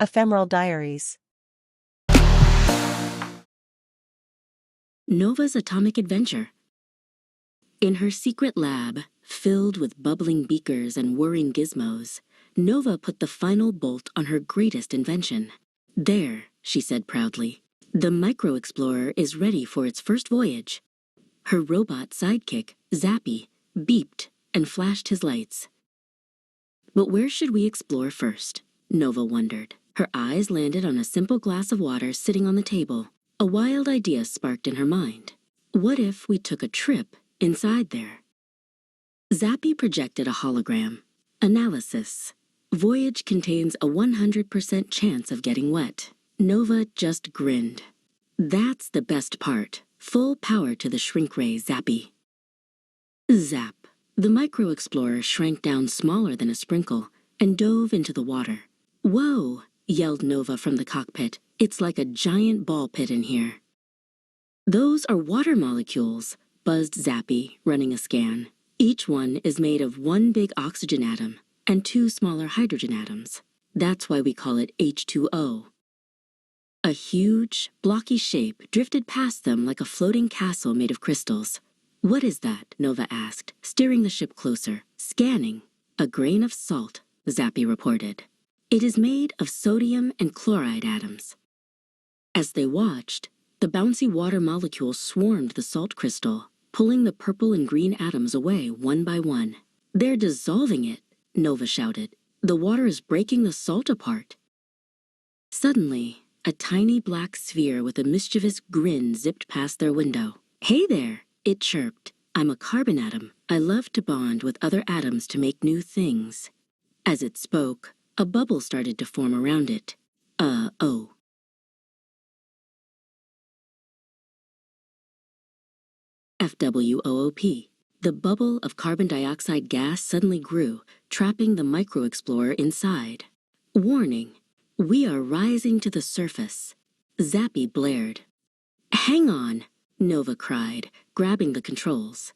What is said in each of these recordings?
Ephemeral Diaries. Nova's atomic adventure. In her secret lab, filled with bubbling beakers and whirring gizmos, Nova put the final bolt on her greatest invention. "There," she said proudly, "the micro-explorer is ready for its first voyage." Her robot sidekick, Zappy, beeped and flashed his lights. But where should we explore first? Nova wondered. Her eyes landed on a simple glass of water sitting on the table. A wild idea sparked in her mind. What if we took a trip inside there? Zappy projected a hologram. Analysis. Voyage contains a 100% chance of getting wet. Nova just grinned. That's the best part. Full power to the shrink ray, Zappy. Zap. The micro-explorer shrank down smaller than a sprinkle and dove into the water. "Whoa!" yelled Nova from the cockpit. "It's like a giant ball pit in here." "Those are water molecules," buzzed Zappy, running a scan. "Each one is made of one big oxygen atom and two smaller hydrogen atoms. That's why we call it H2O. A huge, blocky shape drifted past them like a floating castle made of crystals. "What is that?" Nova asked, steering the ship closer. "Scanning." "A grain of salt," Zappy reported. "It is made of sodium and chloride atoms." As they watched, the bouncy water molecules swarmed the salt crystal, pulling the purple and green atoms away one by one. "They're dissolving it," Nova shouted. "The water is breaking the salt apart." Suddenly, a tiny black sphere with a mischievous grin zipped past their window. "Hey there," it chirped. "I'm a carbon atom. I love to bond with other atoms to make new things." As it spoke, a bubble started to form around it. Oh. FWOOP. The bubble of carbon dioxide gas suddenly grew, trapping the micro-explorer inside. "Warning, we are rising to the surface." Zappy blared. "Hang on," Nova cried, grabbing the controls.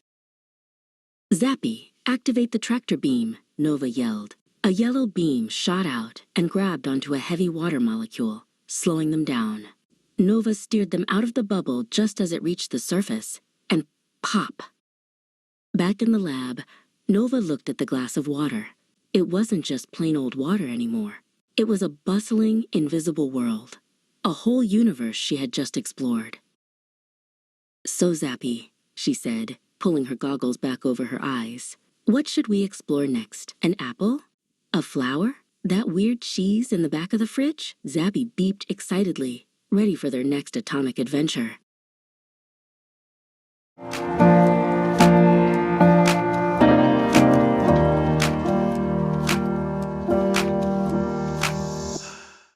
"Zappy, activate the tractor beam," Nova yelled. A yellow beam shot out and grabbed onto a heavy water molecule, slowing them down. Nova steered them out of the bubble just as it reached the surface, and pop! Back in the lab, Nova looked at the glass of water. It wasn't just plain old water anymore. It was a bustling, invisible world. A whole universe she had just explored. "So, Zappy," she said, pulling her goggles back over her eyes, "what should we explore next? An apple? A flower? That weird cheese in the back of the fridge?" Zappy beeped excitedly, ready for their next atomic adventure.